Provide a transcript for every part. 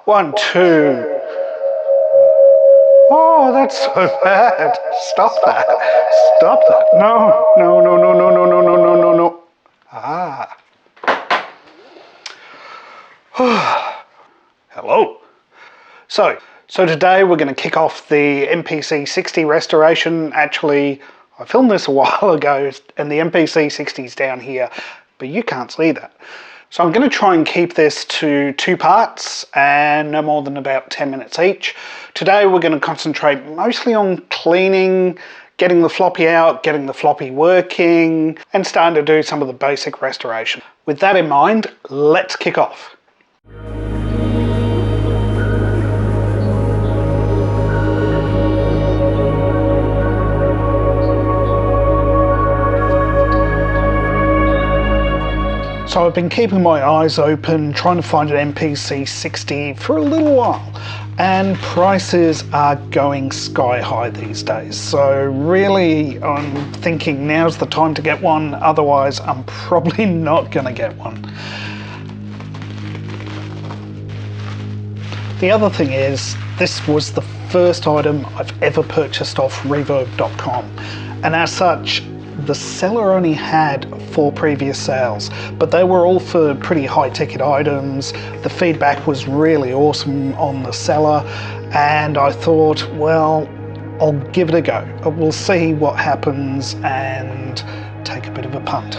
1, 2. Oh, that's so bad. Stop that. Stop that. No, no, no, no, no, no, no, no, no, no, no. Ah. Hello. So today we're going to kick off the MPC 60 restoration. Actually, I filmed this a while ago and the MPC 60 is down here, but you can't see that. So I'm going to try and keep this to 2 parts and no more than about 10 minutes each. Today we're going to concentrate mostly on cleaning, getting the floppy out, getting the floppy working, and starting to do some of the basic restoration. With that in mind, let's kick off. So I've been keeping my eyes open, trying to find an MPC 60 for a little while, and prices are going sky high these days. So really I'm thinking now's the time to get one, otherwise I'm probably not going to get one. The other thing is, this was the first item I've ever purchased off reverb.com, and as such the seller only had 4 previous sales, but they were all for pretty high ticket items. The feedback was really awesome on the seller, and I thought, well, I'll give it a go. We'll see what happens and take a bit of a punt.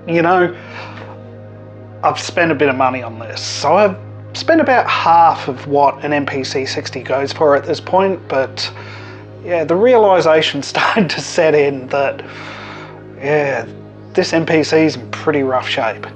You know, I've spent a bit of money on this, so I've spent about half of what an MPC 60 goes for at this point, but yeah, the realization's starting to set in that, yeah, this MPC's in pretty rough shape.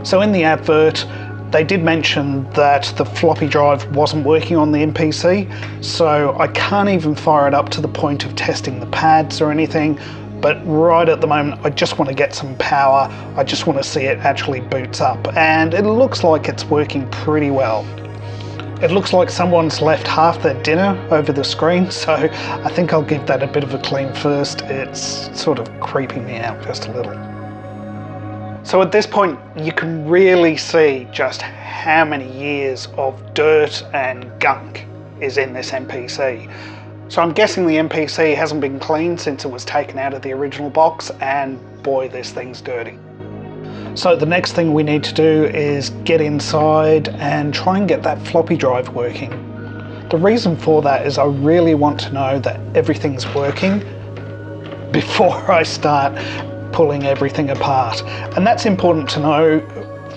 So in the advert, they did mention that the floppy drive wasn't working on the MPC, so I can't even fire it up to the point of testing the pads or anything. But right at the moment, I just want to get some power. I just want to see it actually boots up, and it looks like it's working pretty well. It looks like someone's left half their dinner over the screen, so I think I'll give that a bit of a clean first. It's sort of creeping me out just a little. So at this point, you can really see just how many years of dirt and gunk is in this MPC. So I'm guessing the MPC hasn't been cleaned since it was taken out of the original box, and boy, this thing's dirty. So the next thing we need to do is get inside and try and get that floppy drive working. The reason for that is I really want to know that everything's working before I start pulling everything apart. And that's important to know,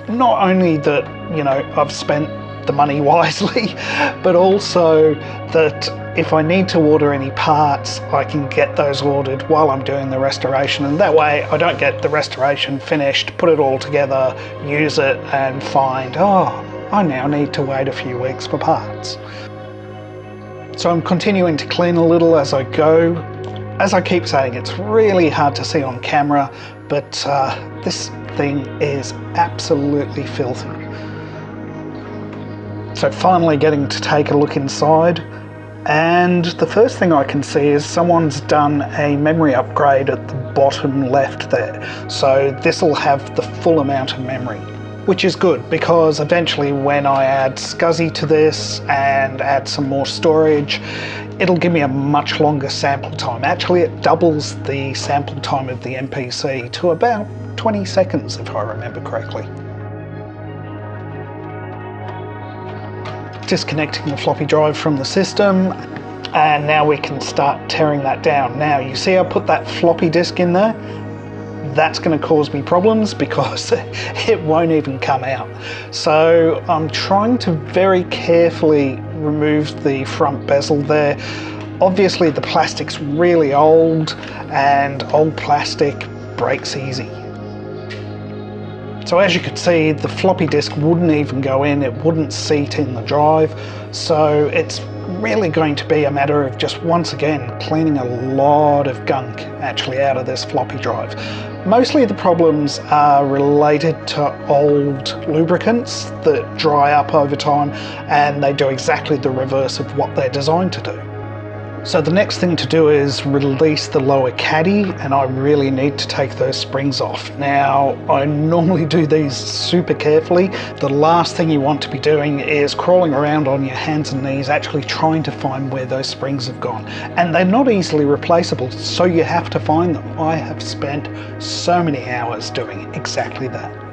not only that, you know, I've spent the money wisely, but also that if I need to order any parts, I can get those ordered while I'm doing the restoration, and that way I don't get the restoration finished, put it all together, use it, and find, oh, I now need to wait a few weeks for parts. So I'm continuing to clean a little as I go. As I keep saying, it's really hard to see on camera, but this thing is absolutely filthy. So finally getting to take a look inside, and the first thing I can see is someone's done a memory upgrade at the bottom left there. So this will have the full amount of memory, which is good because eventually when I add SCSI to this and add some more storage, it'll give me a much longer sample time. Actually, it doubles the sample time of the MPC to about 20 seconds if I remember correctly. Disconnecting the floppy drive from the system, and now we can start tearing that down. Now you see I put that floppy disk in there. That's going to cause me problems because it won't even come out. So I'm trying to very carefully remove the front bezel there. Obviously the plastic's really old, and old plastic breaks easy. So as you can see, the floppy disk wouldn't even go in, it wouldn't seat in the drive. So it's really going to be a matter of just once again cleaning a lot of gunk actually out of this floppy drive. Mostly the problems are related to old lubricants that dry up over time, and they do exactly the reverse of what they're designed to do. So the next thing to do is release the lower caddy, and I really need to take those springs off. Now, I normally do these super carefully. The last thing you want to be doing is crawling around on your hands and knees, actually trying to find where those springs have gone. And they're not easily replaceable, so you have to find them. I have spent so many hours doing exactly that.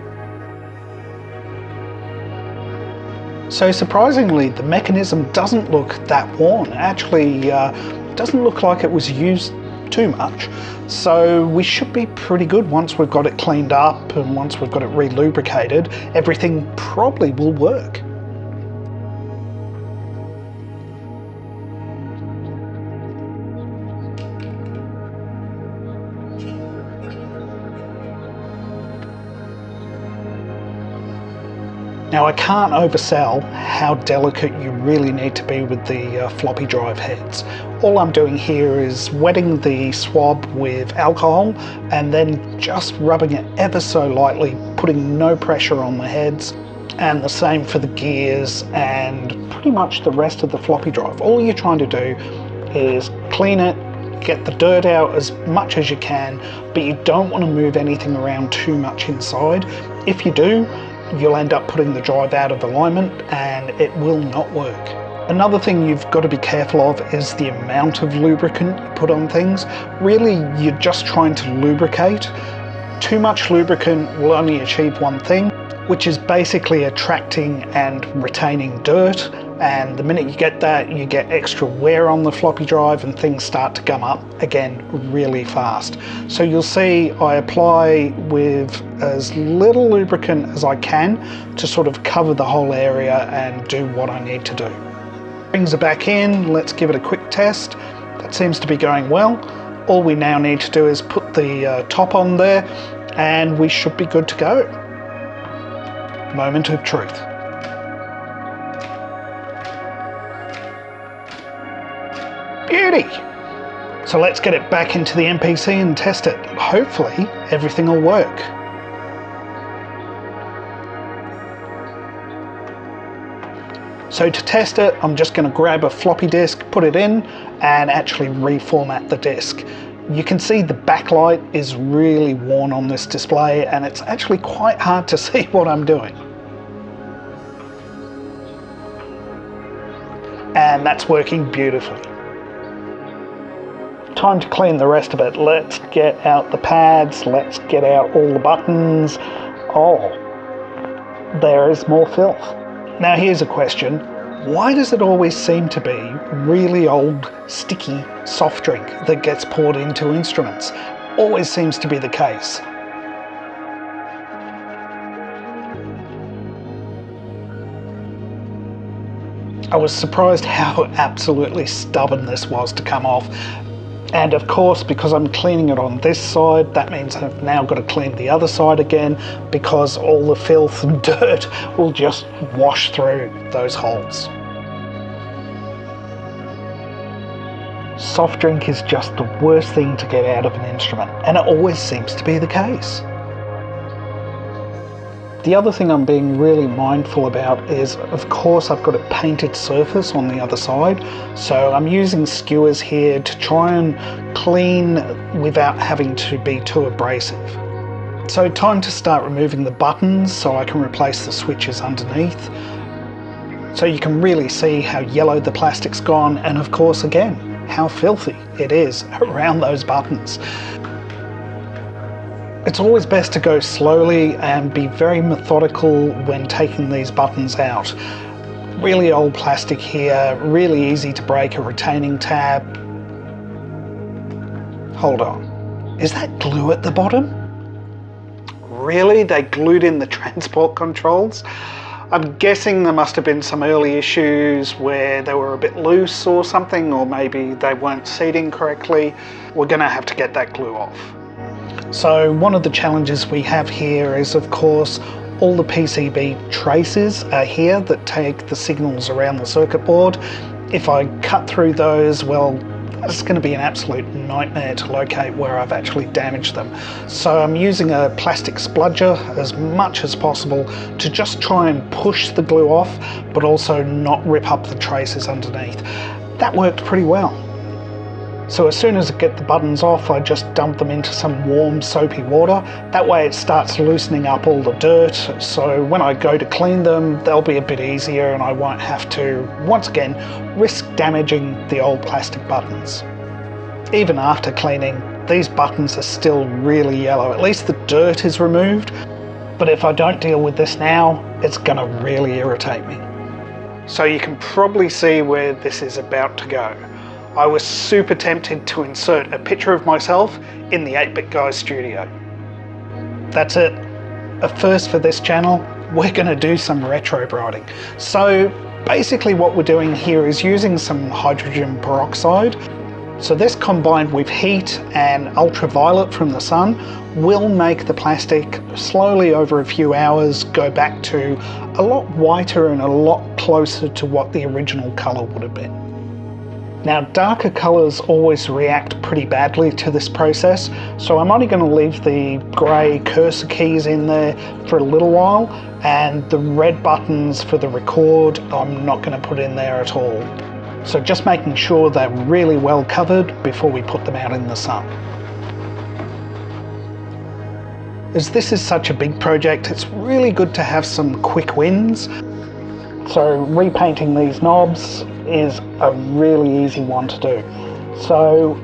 So surprisingly, the mechanism doesn't look that worn. Actually, it doesn't look like it was used too much. So we should be pretty good once we've got it cleaned up and once we've got it re-lubricated. Everything probably will work. Now, I can't oversell how delicate you really need to be with the floppy drive heads. All I'm doing here is wetting the swab with alcohol and then just rubbing it ever so lightly, putting no pressure on the heads, and the same for the gears and pretty much the rest of the floppy drive. All you're trying to do is clean it, get the dirt out as much as you can, but you don't want to move anything around too much inside. If you do, you'll end up putting the drive out of alignment and it will not work. Another thing you've got to be careful of is the amount of lubricant you put on things. Really, you're just trying to lubricate. Too much lubricant will only achieve one thing, which is basically attracting and retaining dirt. And the minute you get that, you get extra wear on the floppy drive and things start to gum up again really fast. So you'll see I apply with as little lubricant as I can to sort of cover the whole area and do what I need to do. Springs are back in, let's give it a quick test. That seems to be going well. All we now need to do is put the top on there and we should be good to go. Moment of truth. Beauty! So let's get it back into the MPC and test it. Hopefully everything will work. So to test it, I'm just going to grab a floppy disk, put it in, and actually reformat the disk. You can see the backlight is really worn on this display and it's actually quite hard to see what I'm doing. And that's working beautifully. Time to clean the rest of it. Let's get out the pads, let's get out all the buttons. Oh, there is more filth. Now here's a question. Why does it always seem to be really old, sticky soft drink that gets poured into instruments? Always seems to be the case. I was surprised how absolutely stubborn this was to come off. And of course, because I'm cleaning it on this side, that means I've now got to clean the other side again because all the filth and dirt will just wash through those holes. Soft drink is just the worst thing to get out of an instrument, and it always seems to be the case. The other thing I'm being really mindful about is, of course, I've got a painted surface on the other side, so I'm using skewers here to try and clean without having to be too abrasive. So time to start removing the buttons so I can replace the switches underneath. So you can really see how yellow the plastic's gone, and of course again, how filthy it is around those buttons. It's always best to go slowly and be very methodical when taking these buttons out. Really old plastic here, really easy to break a retaining tab. Hold on, is that glue at the bottom? Really? They glued in the transport controls? I'm guessing there must have been some early issues where they were a bit loose or something, or maybe they weren't seating correctly. We're gonna have to get that glue off. So one of the challenges we have here is, of course, all the PCB traces are here that take the signals around the circuit board. If I cut through those, well, that's going to be an absolute nightmare to locate where I've actually damaged them. So I'm using a plastic spludger as much as possible to just try and push the glue off, but also not rip up the traces underneath. That worked pretty well. So as soon as I get the buttons off, I just dump them into some warm soapy water. That way it starts loosening up all the dirt, so when I go to clean them, they'll be a bit easier and I won't have to, once again, risk damaging the old plastic buttons. Even after cleaning, these buttons are still really yellow. At least the dirt is removed, but if I don't deal with this now, it's gonna really irritate me. So you can probably see where this is about to go. I was super tempted to insert a picture of myself in the 8-Bit Guy studio. That's it. A first for this channel, we're going to do some retro brighting. So basically what we're doing here is using some hydrogen peroxide. So this combined with heat and ultraviolet from the sun will make the plastic slowly over a few hours go back to a lot whiter and a lot closer to what the original colour would have been. Now, darker colours always react pretty badly to this process, so I'm only going to leave the grey cursor keys in there for a little while, and the red buttons for the record I'm not going to put in there at all. So just making sure they're really well covered before we put them out in the sun. As this is such a big project, it's really good to have some quick wins. So repainting these knobs is a really easy one to do. So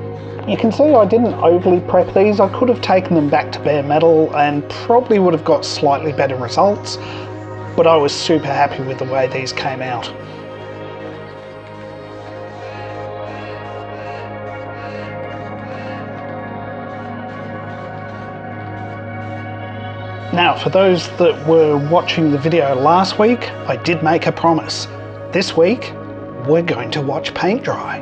you can see I didn't overly prep these. I could have taken them back to bare metal and probably would have got slightly better results, but I was super happy with the way these came out. Now, for those that were watching the video last week, I did make a promise. This week, we're going to watch paint dry.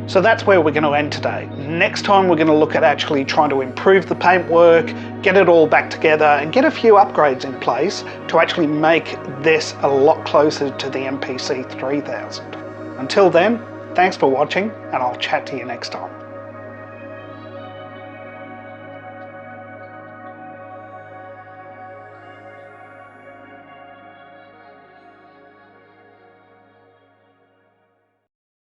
So that's where we're going to end today. Next time we're going to look at actually trying to improve the paintwork, get it all back together and get a few upgrades in place to actually make this a lot closer to the MPC 3000. Until then, thanks for watching and I'll chat to you next time.